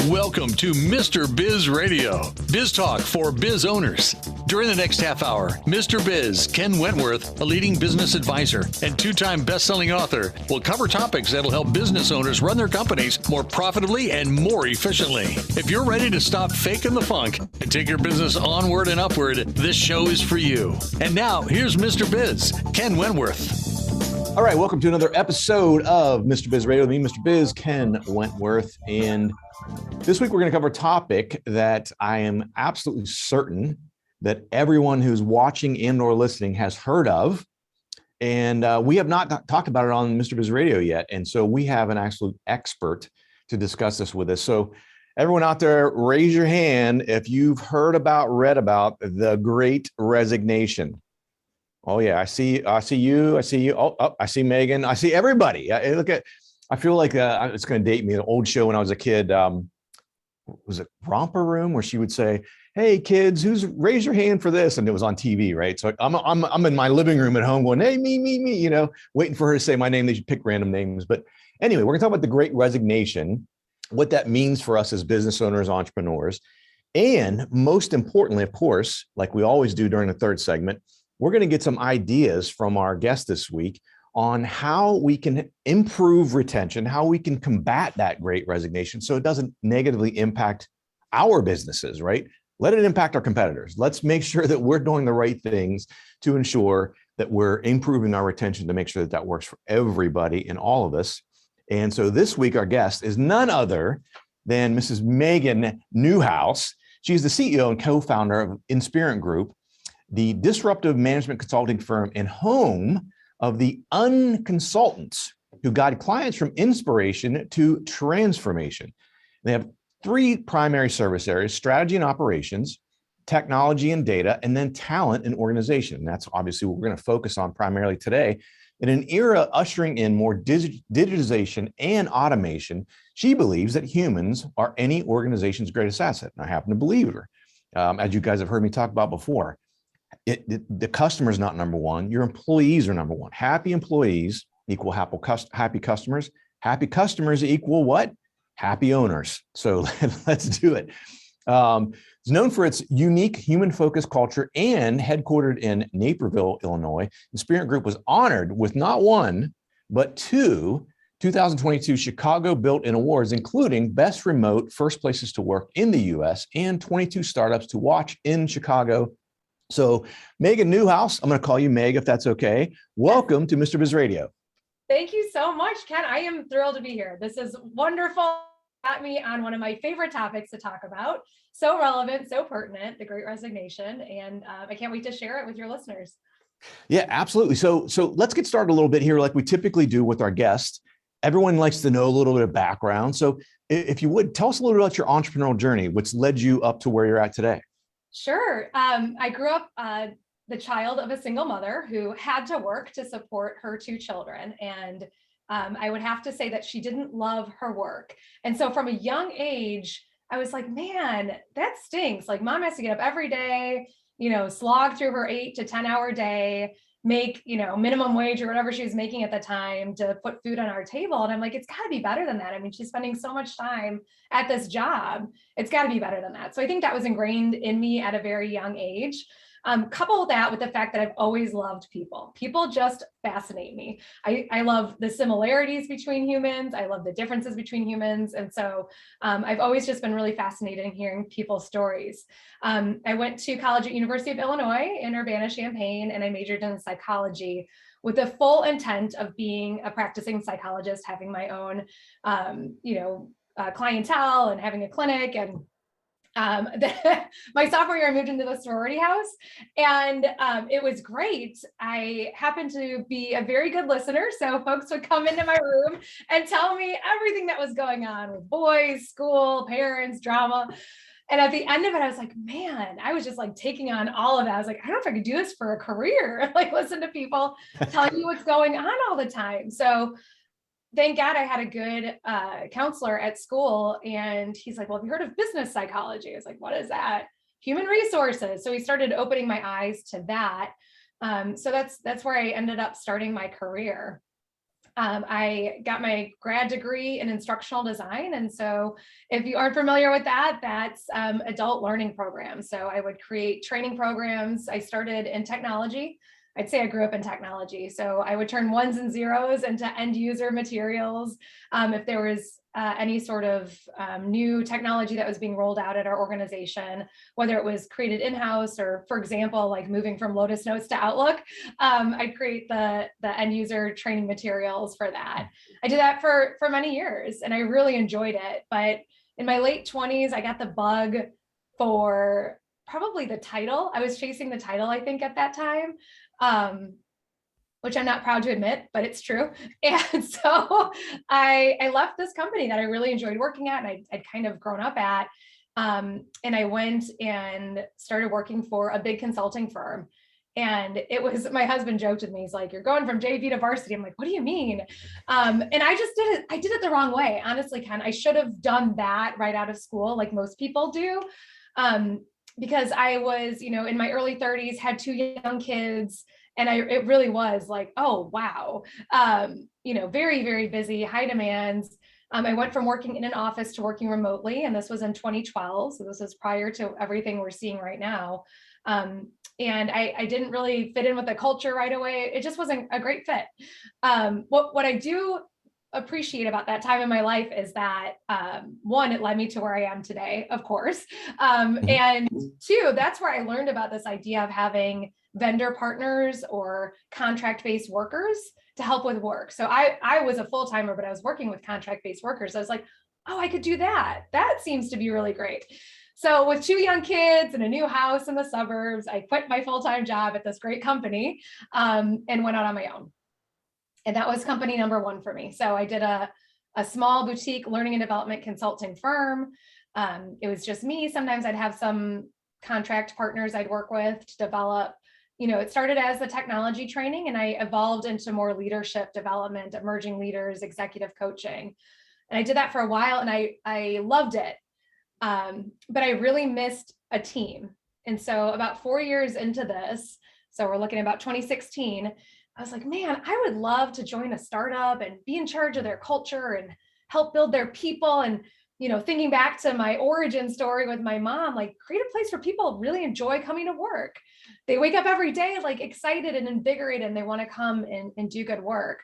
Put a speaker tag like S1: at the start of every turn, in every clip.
S1: Welcome to Mr. Biz Radio, Biz Talk for biz owners. During the next half hour, Mr. Biz, Ken Wentworth, a leading business advisor and two-time best-selling author, will cover topics that'll help business owners run their companies more profitably and more efficiently. If you're ready to stop faking the funk and take your business onward and upward, this show is for you. And now, here's Mr. Biz, Ken Wentworth.
S2: All right, welcome to another episode of Mr. Biz Radio with me, Mr. Biz, Ken Wentworth. And this week we're going to cover a topic that I am absolutely certain that everyone who's watching and or listening has heard of. And we have not talked about it on Mr. Biz Radio yet. And so we have an absolute expert to discuss this with us. So everyone out there, raise your hand if you've read about the Great Resignation. Oh yeah, I see you. Oh, I see Megan. I see everybody. I feel like it's going to date me. An old show when I was a kid. Was it Romper Room, where she would say, "Hey kids, raise your hand for this?" And it was on TV, right? So I'm in my living room at home going, "Hey, me," you know, waiting for her to say my name. They should pick random names. But anyway, we're going to talk about the Great Resignation, what that means for us as business owners, entrepreneurs, and most importantly, of course, like we always do during the third segment, we're going to get some ideas from our guest this week on how we can improve retention, how we can combat that Great Resignation so it doesn't negatively impact our businesses, right? Let it impact our competitors. Let's make sure that we're doing the right things to ensure that we're improving our retention to make sure that that works for everybody and all of us. And so this week, our guest is none other than Mrs. Megan Newhouse. She's the CEO and co-founder of Inspirant Group, the disruptive management consulting firm and home of the Unconsultants, who guide clients from inspiration to transformation. They have three primary service areas: strategy and operations, technology and data, and then talent and organization. And that's obviously what we're going to focus on primarily today. In an era ushering in more digitization and automation, she believes that humans are any organization's greatest asset. And I happen to believe her. As you guys have heard me talk about before, the customer is not number one. Your employees are number one. Happy employees equal happy customers. Happy customers equal what? Happy owners. So let's do it. It's known for its unique human-focused culture and headquartered in Naperville, Illinois. Inspirant Group was honored with not one, but two 2022 Chicago Built-In Awards, including Best Remote First Places to Work in the U.S. and 22 Startups to Watch in Chicago. So Megan Newhouse, I'm going to call you Meg if that's okay. Welcome to Mr. Biz Radio.
S3: Thank you so much, Ken. I am thrilled to be here. This is wonderful. Got me on one of my favorite topics to talk about. So relevant, so pertinent, the Great Resignation. And I can't wait to share it with your listeners.
S2: Yeah, absolutely. So let's get started a little bit here like we typically do with our guests. Everyone likes to know a little bit of background. So if you would, tell us a little bit about your entrepreneurial journey, what's led you up to where you're at today.
S3: Sure. I grew up the child of a single mother who had to work to support her two children. And I would have to say that she didn't love her work. And so from a young age, I was like, man, that stinks. Like mom has to get up every day, slog through her 8 to 10 hour day, make, minimum wage or whatever she was making at the time to put food on our table. And I'm like, it's gotta be better than that. I mean, she's spending so much time at this job. It's gotta be better than that. So I think that was ingrained in me at a very young age. Couple that with the fact that I've always loved people. People just fascinate me. I love the similarities between humans. I love the differences between humans. And so I've always just been really fascinated in hearing people's stories. I went to college at University of Illinois in Urbana-Champaign, and I majored in psychology with the full intent of being a practicing psychologist, having my own, clientele and having a clinic. And my sophomore year, I moved into the sorority house, and it was great. I happened to be a very good listener, so folks would come into my room and tell me everything that was going on with boys, school, parents, drama. And at the end of it, I was like, man, I was just like taking on all of that. I was like, I don't know if I could do this for a career, like listen to people telling you what's going on all the time. So thank God I had a good counselor at school, and he's like, well, have you heard of business psychology? I was like, what is that? Human resources. So he started opening my eyes to that. So that's where I ended up starting my career. I got my grad degree in instructional design. And so if you aren't familiar with that, that's adult learning programs. So I would create training programs. I started in technology. I'd say I grew up in technology. So I would turn ones and zeros into end user materials. If there was any sort of new technology that was being rolled out at our organization, whether it was created in-house or, for example, like moving from Lotus Notes to Outlook, I'd create the end user training materials for that. I did that for many years and I really enjoyed it. But in my late 20s, I got the bug for probably the title. I was chasing the title, I think, at that time. Which I'm not proud to admit, but it's true. And so I left this company that I really enjoyed working at and I'd kind of grown up at. And I went and started working for a big consulting firm. And it was, my husband joked with me, he's like, you're going from JV to varsity. I'm like, what do you mean? And I just did it. I did it the wrong way. Honestly, Ken, I should have done that right out of school, like most people do. Because I was, in my early 30s, had 2 young kids. And it really was like, oh, wow. Very, very busy, high demands. I went from working in an office to working remotely. And this was in 2012. So this is prior to everything we're seeing right now. And I didn't really fit in with the culture right away. It just wasn't a great fit. What I do appreciate about that time in my life is that one, it led me to where I am today, of course. And two, that's where I learned about this idea of having vendor partners or contract-based workers to help with work. So I was a full-timer, but I was working with contract-based workers. I was like, oh, I could do that. That seems to be really great. So with 2 young kids and a new house in the suburbs, I quit my full-time job at this great company and went out on my own. And that was company number 1 for me. So I did a small boutique learning and development consulting firm. It was just me. Sometimes I'd have some contract partners I'd work with to develop. It started as the technology training and I evolved into more leadership development, emerging leaders, executive coaching. And I did that for a while and I loved it. But I really missed a team. And so about 4 years into this, so we're looking at about 2016, I was like, man, I would love to join a startup and be in charge of their culture and help build their people. And, thinking back to my origin story with my mom, like create a place where people really enjoy coming to work. They wake up every day, like excited and invigorated, and they want to come and do good work.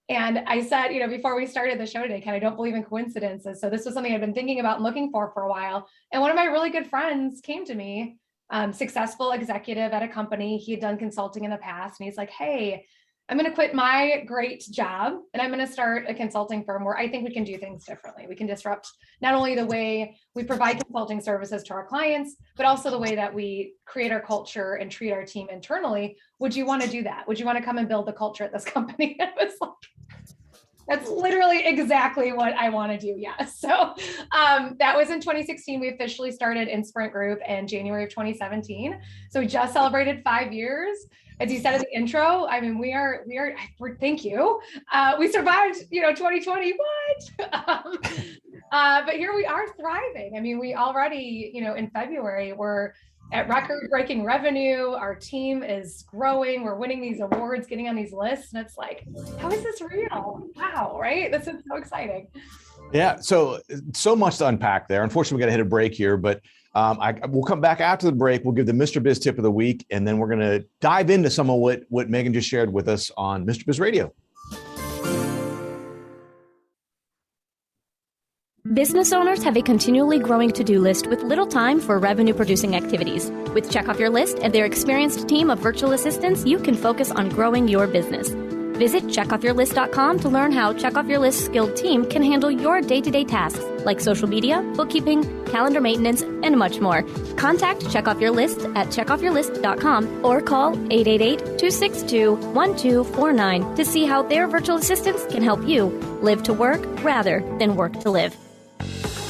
S3: And I said, before we started the show today, Ken, I don't believe in coincidences. So this was something I've been thinking about and looking for a while. And one of my really good friends came to me, successful executive at a company. He had done consulting in the past. And he's like, hey, I'm going to quit my great job and I'm going to start a consulting firm where I think we can do things differently. We can disrupt not only the way we provide consulting services to our clients, but also the way that we create our culture and treat our team internally. Would you want to do that? Would you want to come and build the culture at this company? It was like, that's literally exactly what I want to do. Yes. So that was in 2016. We officially started in Sprint Group in January of 2017. So we just celebrated 5 years. As you said in the intro, I mean, thank you. We survived, 2020, what? But here we are thriving. I mean, we already, in February, we're at record-breaking revenue. Our team is growing. We're winning these awards, getting on these lists. And it's like, how is this real? Wow, right? This is so exciting.
S2: Yeah, so much to unpack there. Unfortunately, we got to hit a break here, but we'll come back after the break. We'll give the Mr. Biz tip of the week, and then we're going to dive into some of what Megan just shared with us on Mr. Biz Radio.
S4: Business owners have a continually growing to-do list with little time for revenue-producing activities. With Check Off Your List and their experienced team of virtual assistants, you can focus on growing your business. Visit checkoffyourlist.com to learn how Check Off Your List's skilled team can handle your day-to-day tasks like social media, bookkeeping, calendar maintenance, and much more. Contact Check Off Your List at checkoffyourlist.com or call 888-262-1249 to see how their virtual assistants can help you live to work rather than work to live.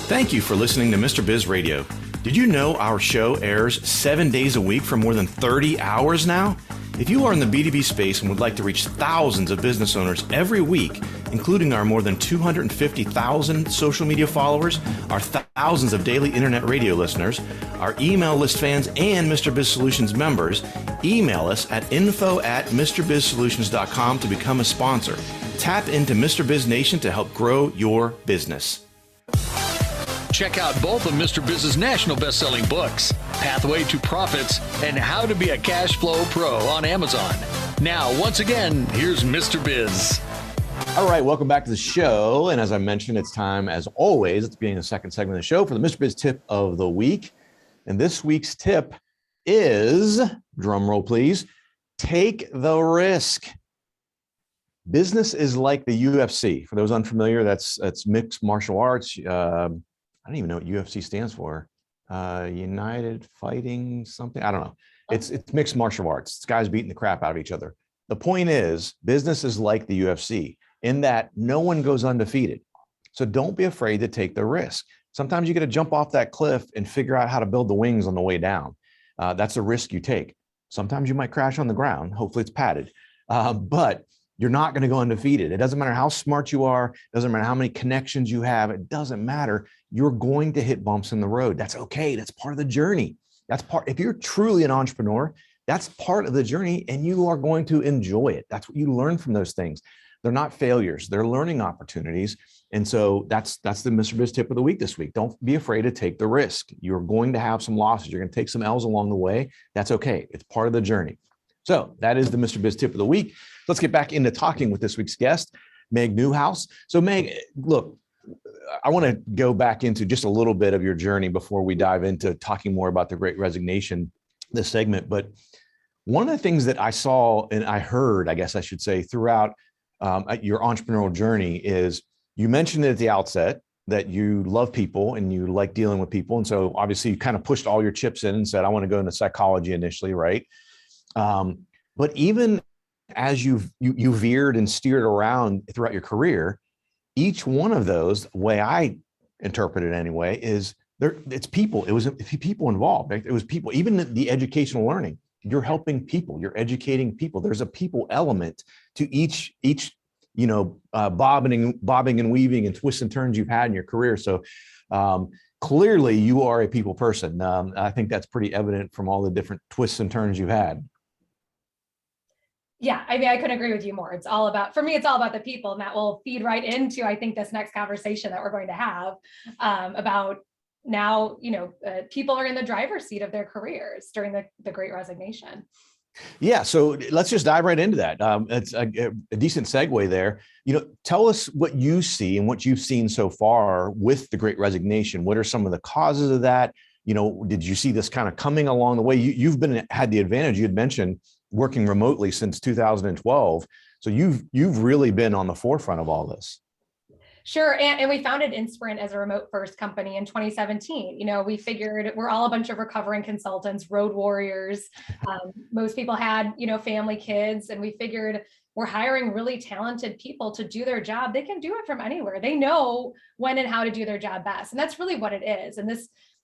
S5: Thank you for listening to Mr. Biz Radio. Did you know our show airs 7 days a week for more than 30 hours now? If you are in the B2B space and would like to reach thousands of business owners every week, including our more than 250,000 social media followers, our thousands of daily internet radio listeners, our email list fans, and Mr. Biz Solutions members, email us at info@mrbizsolutions.com to become a sponsor. Tap into Mr. Biz Nation to help grow your business.
S1: Check out both of Mr. Biz's national best-selling books, Pathway to Profits and How to Be a Cash Flow Pro on Amazon. Now, once again, here's Mr. Biz.
S2: All right, welcome back to the show. And as I mentioned, it's time, as always, at the beginning of the second segment of the show for the Mr. Biz Tip of the Week. And this week's tip is, drum roll please, take the risk. Business is like the UFC. For those unfamiliar, that's mixed martial arts. I don't even know what UFC stands for. United Fighting something. I don't know. It's mixed martial arts. It's guys beating the crap out of each other. The point is, business is like the UFC in that no one goes undefeated. So don't be afraid to take the risk. Sometimes you got to jump off that cliff and figure out how to build the wings on the way down. That's a risk you take. Sometimes you might crash on the ground. Hopefully it's padded, but you're not going to go undefeated. It doesn't matter how smart you are. It doesn't matter how many connections you have. It doesn't matter. You're going to hit bumps in the road. That's okay. That's part of the journey. If you're truly an entrepreneur, that's part of the journey and you are going to enjoy it. That's what you learn from those things. They're not failures. They're learning opportunities. And so that's the Mr. Biz tip of the week this week. Don't be afraid to take the risk. You're going to have some losses. You're going to take some L's along the way. That's okay. It's part of the journey. So that is the Mr. Biz tip of the week. Let's get back into talking with this week's guest, Meg Newhouse. So Meg, look, I want to go back into just a little bit of your journey before we dive into talking more about the Great Resignation, this segment. But one of the things that I saw and I heard, I guess I should say, throughout your entrepreneurial journey is you mentioned it at the outset that you love people and you like dealing with people. And so obviously you kind of pushed all your chips in and said, I want to go into psychology initially, right? But even as you veered and steered around throughout your career, each one of those, the way I interpret it anyway, is it's people. It was people involved. Right? It was people, even the educational learning. You're helping people, you're educating people. There's a people element to each bobbing and weaving and twists and turns you've had in your career. So clearly you are a people person. I think that's pretty evident from all the different twists and turns you've had.
S3: Yeah, I mean, I couldn't agree with you more. For me, it's all about the people, and that will feed right into, I think, this next conversation that we're going to have about now, people are in the driver's seat of their careers during the Great Resignation.
S2: Yeah. So let's just dive right into that. It's a decent segue there. Tell us what you see and what you've seen so far with the Great Resignation. What are some of the causes of that? Did you see this kind of coming along the way? You've had the advantage, you had mentioned, working remotely since 2012. So you've really been on the forefront of all this.
S3: Sure. And we founded Inspirant as a remote first company in 2017. We figured we're all a bunch of recovering consultants, road warriors. Most people had, family, kids, and we figured we're hiring really talented people to do their job. They can do it from anywhere. They know when and how to do their job best. And that's really what it is.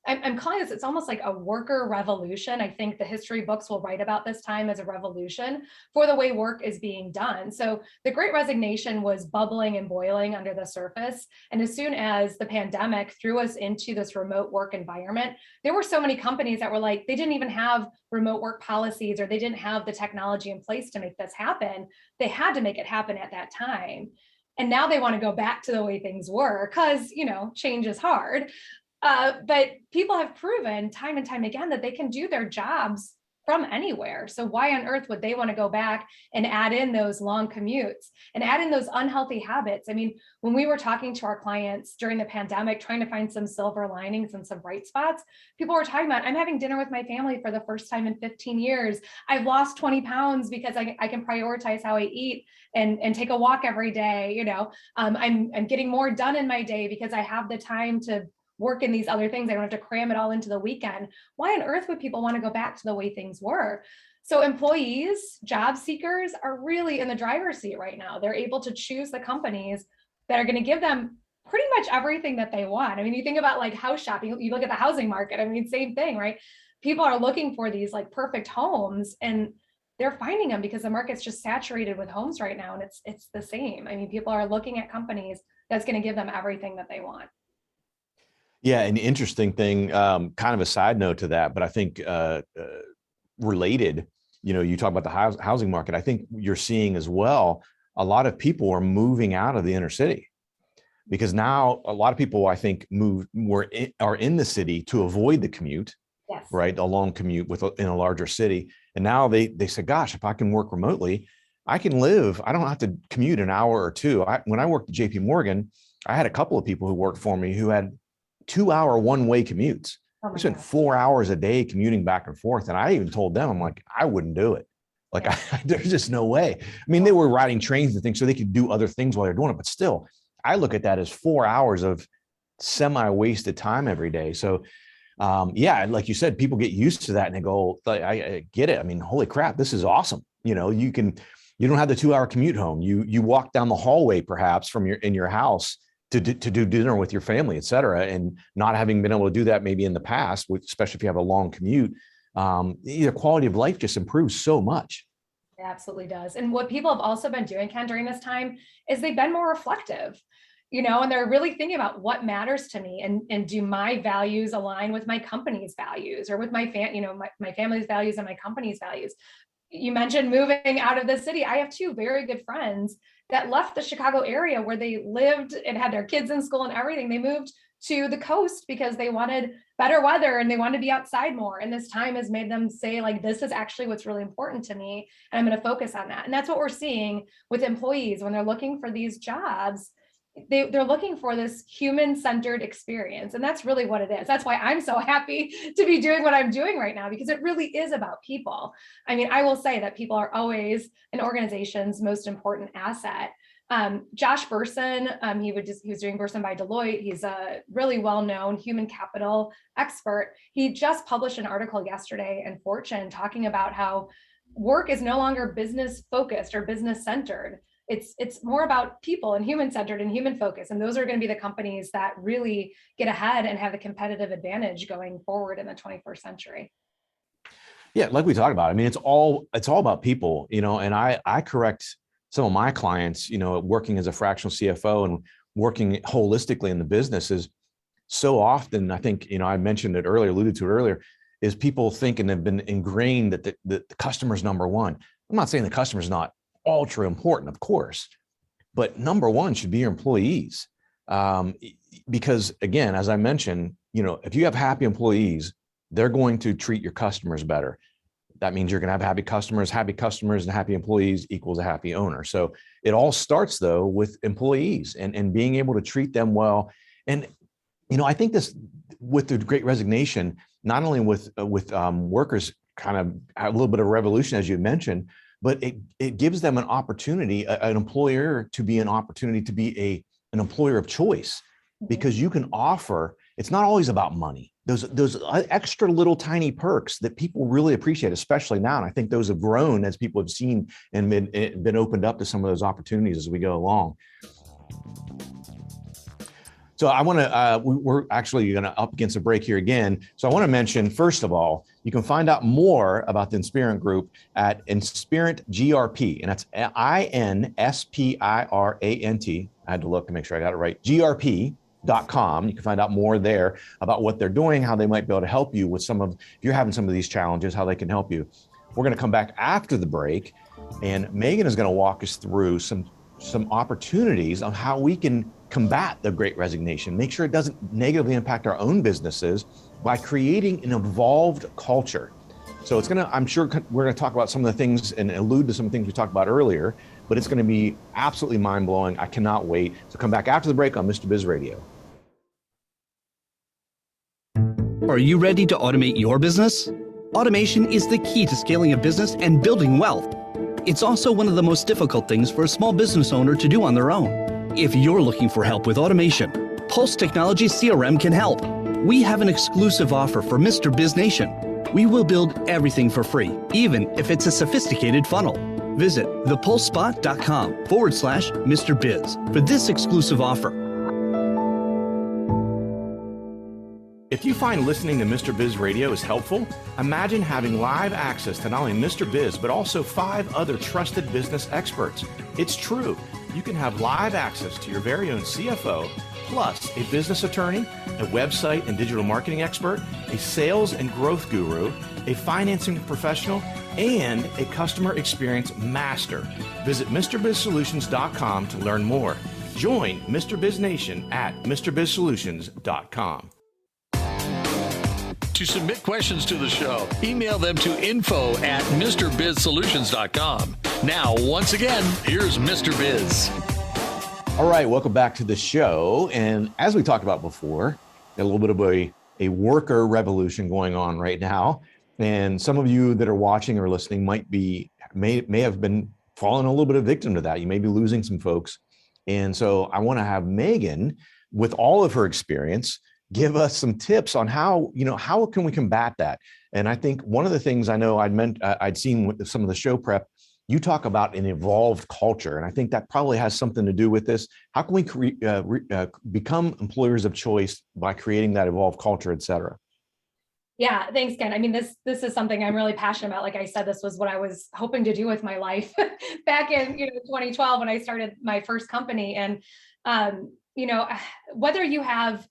S3: And I'm calling this, it's almost like a worker revolution. I think the history books will write about this time as a revolution for the way work is being done. So the Great Resignation was bubbling and boiling under the surface. And as soon as the pandemic threw us into this remote work environment, there were so many companies that were like, they didn't even have remote work policies, or they didn't have the technology in place to make this happen. They had to make it happen at that time. And now they want to go back to the way things were because, change is hard. But people have proven time and time again that they can do their jobs from anywhere. So why on earth would they want to go back and add in those long commutes and add in those unhealthy habits? I mean, when we were talking to our clients during the pandemic, trying to find some silver linings and some bright spots, people were talking about, I'm having dinner with my family for the first time in 15 years. I've lost 20 pounds because I can prioritize how I eat and take a walk every day. I'm getting more done in my day because I have the time to work in these other things. I don't have to cram it all into the weekend. Why on earth would people want to go back to the way things were? So employees, job seekers are really in the driver's seat right now. They're able to choose the companies that are going to give them pretty much everything that they want. I mean, you think about like house shopping, you look at the housing market, I mean, same thing, right? People are looking for these like perfect homes and they're finding them because the market's just saturated with homes right now. And it's the same. I mean, people are looking at companies that's going to give them everything that they want.
S2: Yeah, an interesting thing, kind of a side note to that, but I think related, you talk about the housing market. I think you're seeing as well a lot of people are moving out of the inner city, because now a lot of people, I think, are in the city to avoid the commute,
S3: Yes.
S2: right? A long commute in a larger city. And now they say, gosh, if I can work remotely, I can live. I don't have to commute an hour or two. When I worked at JP Morgan, I had a couple of people who worked for me who had 2-hour one-way commutes.
S3: Oh my
S2: We spent
S3: gosh.
S2: 4 hours a day commuting back and forth. And I even told them, I'm like, I wouldn't do it. Like, there's just no way. I mean, they were riding trains and things so they could do other things while they're doing it. But still, I look at that as 4 hours of semi-wasted time every day. So yeah, like you said, people get used to that and they go, I get it. I mean, holy crap, this is awesome. You know, you don't have the 2-hour commute home. You walk down the hallway, perhaps in your house to do dinner with your family, et cetera. And not having been able to do that maybe in the past, especially if you have a long commute, the quality of life just improves so much.
S3: It absolutely does. And what people have also been doing, Ken, during this time is they've been more reflective, you know, and they're really thinking about what matters to me, and do my values align with my company's values, or with my family's values and my company's values. You mentioned moving out of the city. I have 2 very good friends that left the Chicago area where they lived and had their kids in school and everything. They moved to the coast because they wanted better weather and they wanted to be outside more. And this time has made them say, like, this is actually what's really important to me, and I'm going to focus on that. And that's what we're seeing with employees when they're looking for these jobs. They're looking for this human-centered experience. And that's really what it is. That's why I'm so happy to be doing what I'm doing right now, because it really is about people. I mean, I will say that people are always an organization's most important asset. Josh Burson, he was doing Burson by Deloitte. He's a really well-known human capital expert. He just published an article yesterday in Fortune talking about how work is no longer business focused or business centered. It's more about people and human centered and human focused. And those are going to be the companies that really get ahead and have the competitive advantage going forward in the 21st century.
S2: Yeah, like we talked about, I mean, it's all about people, you know, and I correct some of my clients, you know, working as a fractional CFO and working holistically in the business is so often, I think, you know, I mentioned it earlier, alluded to it earlier, is people think and have been ingrained that the customer's number one. I'm not saying the customer's not ultra important, of course, but number one should be your employees. Because again, as I mentioned, you know, if you have happy employees, they're going to treat your customers better. That means you're going to have happy customers and happy employees equals a happy owner. So it all starts though with employees and being able to treat them well. And, you know, I think this with the Great Resignation, not only with workers kind of a little bit of revolution, as you mentioned, but it gives them an opportunity, an employer to be an opportunity to be an employer of choice, because you can offer, it's not always about money. Those extra little tiny perks that people really appreciate, especially now. And I think those have grown as people have seen and been opened up to some of those opportunities as we go along. So I want to, we're actually going to up against a break here again. So I want to mention, first of all, you can find out more about the Inspirant Group at Inspirant GRP, and that's INSPIRANT. I had to look to make sure I got it right. GRP.com. You can find out more there about what they're doing, how they might be able to help you with if you're having some of these challenges, how they can help you. We're going to come back after the break, and Megan is going to walk us through some opportunities on how we can combat the Great Resignation, make sure it doesn't negatively impact our own businesses by creating an evolved culture. So I'm sure we're going to talk about some of the things and allude to some of the things we talked about earlier, but it's going to be absolutely mind-blowing. I cannot wait. So come back after the break on Mr. Biz Radio.
S6: Are you ready to automate your business? Automation is the key to scaling a business and building wealth. It's also one of the most difficult things for a small business owner to do on their own. If you're looking for help with automation, Pulse Technology CRM can help. We have an exclusive offer for Mr. Biz Nation. We will build everything for free, even if it's a sophisticated funnel. Visit thepulsespot.com/Mr. Biz for this exclusive offer.
S5: If you find listening to Mr. Biz Radio is helpful, imagine having live access to not only Mr. Biz, but also 5 other trusted business experts. It's true. You can have live access to your very own CFO, plus a business attorney, a website and digital marketing expert, a sales and growth guru, a financing professional, and a customer experience master. Visit MrBizSolutions.com to learn more. Join Mr. Biz Nation at MrBizSolutions.com.
S1: To submit questions to the show, email them to info@MrBizSolutions.com. Now, once again, here's Mr. Biz.
S2: All right, welcome back to the show. And as we talked about before, a little bit of a worker revolution going on right now. And some of you that are watching or listening may have been falling a little bit of victim to that. You may be losing some folks. And so I want to have Megan, with all of her experience, give us some tips on how can we combat that? And I think one of the things I know I'd seen with some of the show prep, you talk about an evolved culture. And I think that probably has something to do with this. How can we become employers of choice by creating that evolved culture, et cetera?
S3: Yeah, thanks, Ken. I mean, this is something I'm really passionate about. Like I said, this was what I was hoping to do with my life back in 2012 when I started my first company. And whether you have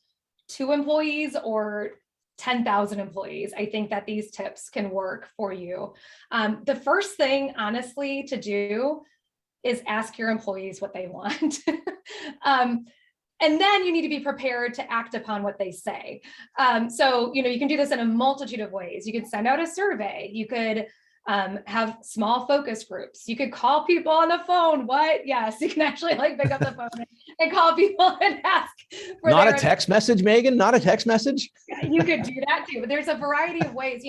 S3: 2 employees or 10,000 employees, I think that these tips can work for you. The first thing, honestly, to do is ask your employees what they want. And then you need to be prepared to act upon what they say. So, you can do this in a multitude of ways. You could send out a survey. You could have small focus groups. You could call people on the phone. What? Yes, you can actually pick up the phone and call people and ask.
S2: Not a text message, Megan? Not a text message?
S3: You could do that too, but there's a variety of ways.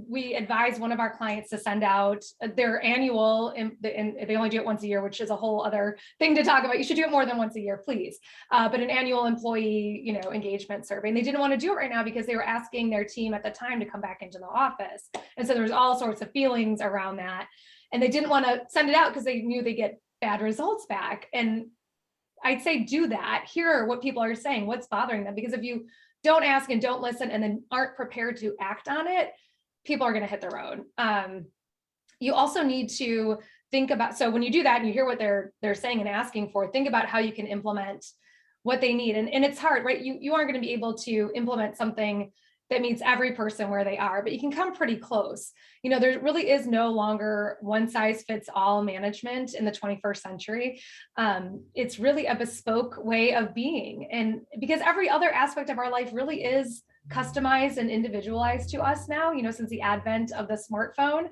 S3: We advise one of our clients to send out their annual, and they only do it once a year, which is a whole other thing to talk about. You should do it more than once a year, please. But an annual employee, engagement survey. And they didn't want to do it right now because they were asking their team at the time to come back into the office. And so there was all sorts of feelings around that. And they didn't want to send it out because they knew they get bad results back. And I'd say do that. Hear what people are saying, what's bothering them. Because if you don't ask and don't listen and then aren't prepared to act on it, people are going to hit the road. You also need to think about, so when you do that and you hear what they're saying and asking for, think about how you can implement what they need. And it's hard, right? You aren't going to be able to implement something that meets every person where they are, but you can come pretty close. There really is no longer one size fits all management in the 21st century. It's really a bespoke way of being. And because every other aspect of our life really is customized and individualized to us now, since the advent of the smartphone,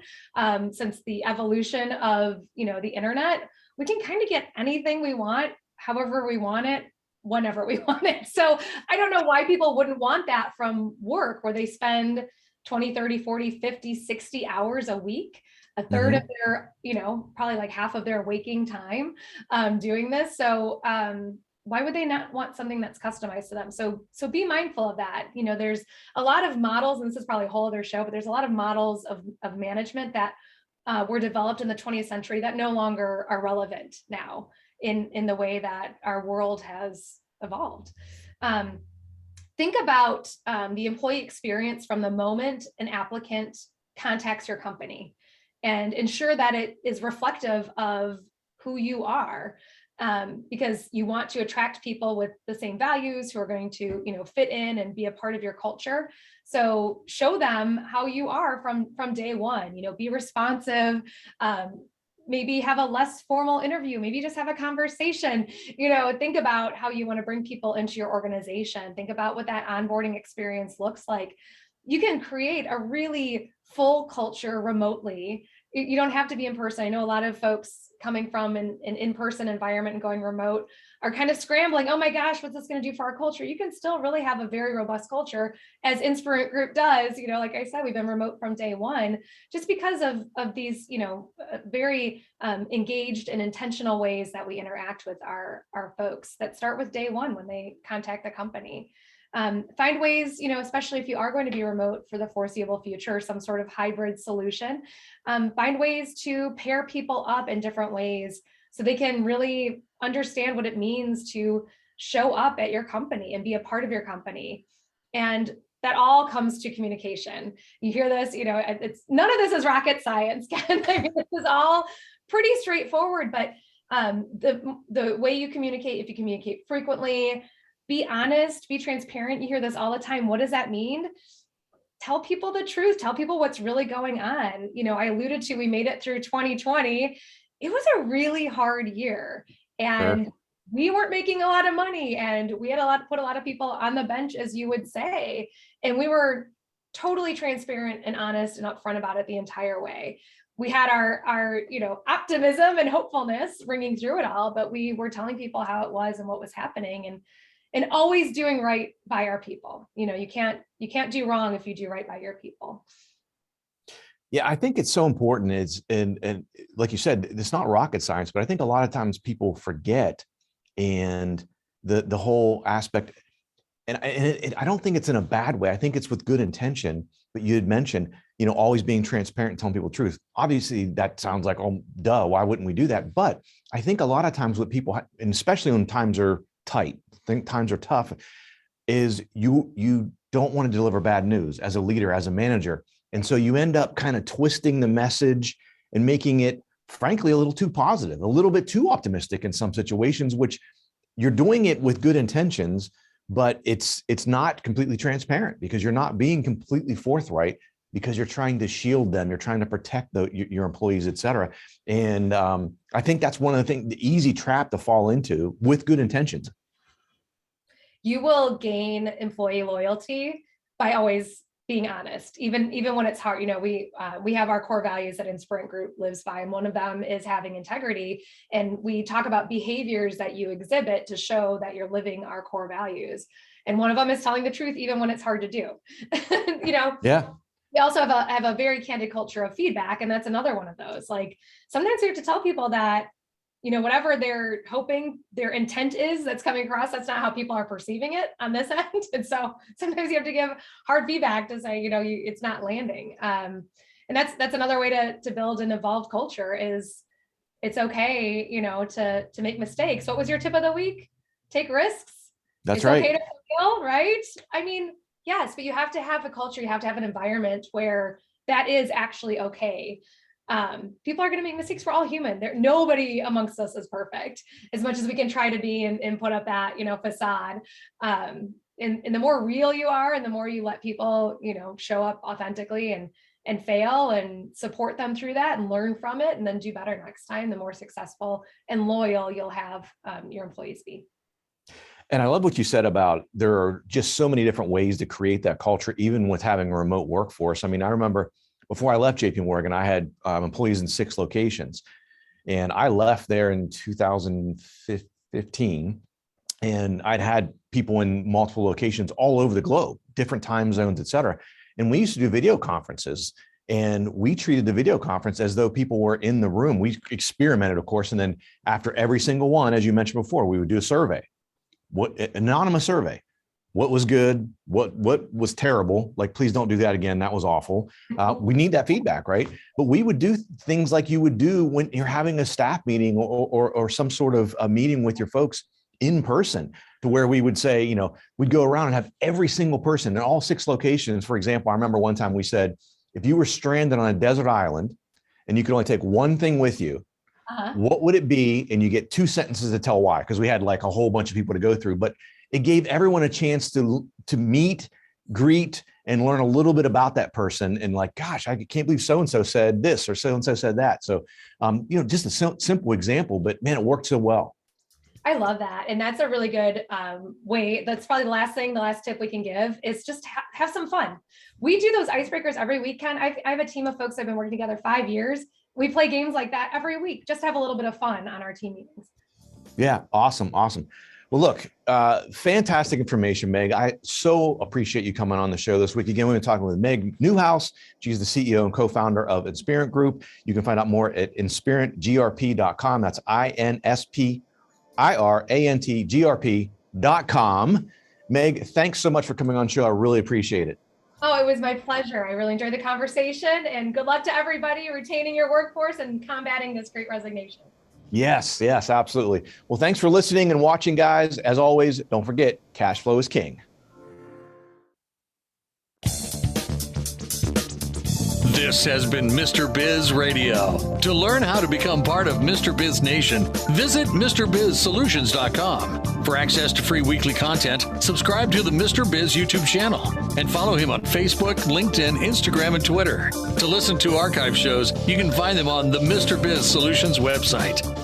S3: since the evolution of, the internet, we can kind of get anything we want, however we want it, whenever we want it. So I don't know why people wouldn't want that from work, where they spend 20, 30, 40, 50, 60 hours a week, a third of their, probably half of their waking time doing this. So why would they not want something that's customized to them? So be mindful of that. There's a lot of models, and this is probably a whole other show, but there's a lot of models of management that were developed in the 20th century that no longer are relevant now in the way that our world has evolved. Think about the employee experience from the moment an applicant contacts your company, and ensure that it is reflective of who you are, because you want to attract people with the same values who are going to, fit in and be a part of your culture. So show them how you are from day one. Be responsive. Maybe have a less formal interview, maybe just have a conversation, think about how you want to bring people into your organization. Think about what that onboarding experience looks like. You can create a really full culture remotely. You don't have to be in person. I know a lot of folks coming from an in-person environment and going remote are kind of scrambling. Oh my gosh, what's this going to do for our culture? You can still really have a very robust culture, as Inspirant Group does. Like I said, we've been remote from day one, just because of these, very engaged and intentional ways that we interact with our folks that start with day one when they contact the company. Find ways, especially if you are going to be remote for the foreseeable future, some sort of hybrid solution, find ways to pair people up in different ways so they can really understand what it means to show up at your company and be a part of your company. And that all comes to communication. You hear this, it's none of this is rocket science, Ken. I mean, this is all pretty straightforward, but the way you communicate, if you communicate frequently, be honest, be transparent. You hear this all the time. What does that mean? tell people the truth, tell people what's really going on. I alluded to, we made it through 2020. It was a really hard year, and
S2: Sure.
S3: we weren't making a lot of money, and we had put a lot of people on the bench, as you would say. And we were totally transparent and honest and upfront about it the entire way. We had our optimism and hopefulness ringing through it all, but we were telling people how it was and what was happening, and always doing right by our people. You can't do wrong if you do right by your people.
S2: Yeah, I think it's so important. And like you said, it's not rocket science, but I think a lot of times people forget, and the whole aspect. And I don't think it's in a bad way. I think it's with good intention. But you had mentioned, always being transparent and telling people the truth. Obviously, that sounds like, oh, duh, why wouldn't we do that? But I think a lot of times what people, and especially when times are tight, times are tough, is you don't want to deliver bad news as a leader, as a manager. And so you end up kind of twisting the message and making it, frankly, a little too positive, a little bit too optimistic in some situations, which you're doing it with good intentions, but it's not completely transparent because you're not being completely forthright, because you're trying to shield them, you're trying to protect your employees, et cetera. And I think that's one of the things, the easy trap to fall into with good intentions.
S3: You will gain employee loyalty by always being honest, even when it's hard. We have our core values that Inspirant Group lives by, and one of them is having integrity. And we talk about behaviors that you exhibit to show that you're living our core values. And one of them is telling the truth, even when it's hard to do.
S2: Yeah.
S3: We also have a very candid culture of feedback, and that's another one of those. Like, sometimes you have to tell people that, whatever they're hoping their intent is that's coming across, that's not how people are perceiving it on this end. And so sometimes you have to give hard feedback to say, it's not landing. And that's another way to build an evolved culture, is it's okay, to make mistakes. What was your tip of the week? Take risks.
S2: That's
S3: it's
S2: right.
S3: Okay to fail, right? I mean, yes, but you have to have a culture, you have to have an environment where that is actually okay. People are going to make mistakes. We're all human. Nobody amongst us is perfect, as much as we can try to be and put up that, facade. And the more real you are, and the more you let people, show up authentically and fail, and support them through that and learn from it, and then do better next time, the more successful and loyal you'll have your employees be.
S2: And I love what you said about, there are just so many different ways to create that culture, even with having a remote workforce. I mean, I remember before I left JP Morgan, I had employees in 6 locations, and I left there in 2015, and I'd had people in multiple locations all over the globe, different time zones, et cetera. And we used to do video conferences, and we treated the video conference as though people were in the room. We experimented, of course. And then after every single one, as you mentioned before, we would do a survey, anonymous survey. What was good? What was terrible? Like, please don't do that again. That was awful. We need that feedback, right? But we would do things like you would do when you're having a staff meeting or some sort of a meeting with your folks in person, to where we would say, we'd go around and have every single person in all 6 locations. For example, I remember one time we said, if you were stranded on a desert island and you could only take one thing with you, what would it be? And you get 2 sentences to tell why, because we had like a whole bunch of people to go through. But it gave everyone a chance to meet, greet, and learn a little bit about that person. And like, gosh, I can't believe so-and-so said this or so-and-so said that. So, just a simple example, but man, it worked so well.
S3: I love that. And that's a really good way. That's probably the last tip we can give is just have some fun. We do those icebreakers every weekend. I have a team of folks that have been working together 5 years. We play games like that every week, just to have a little bit of fun on our team meetings.
S2: Yeah. Awesome. Well, look, fantastic information, Meg. I so appreciate you coming on the show this week. Again, we're talking with Meg Newhouse. She's the CEO and co-founder of Inspirant Group. You can find out more at inspirantgrp.com. That's INSPIRANTGRP.com. Meg, thanks so much for coming on the show. I really appreciate it.
S3: Oh, it was my pleasure. I really enjoyed the conversation, and good luck to everybody retaining your workforce and combating this great resignation.
S2: Yes, absolutely. Well, thanks for listening and watching, guys. As always, don't forget, cash flow is king.
S1: This has been Mr. Biz Radio. To learn how to become part of Mr. Biz Nation, visit MrBizSolutions.com. For access to free weekly content, subscribe to the Mr. Biz YouTube channel and follow him on Facebook, LinkedIn, Instagram, and Twitter. To listen to archive shows, you can find them on the Mr. Biz Solutions website.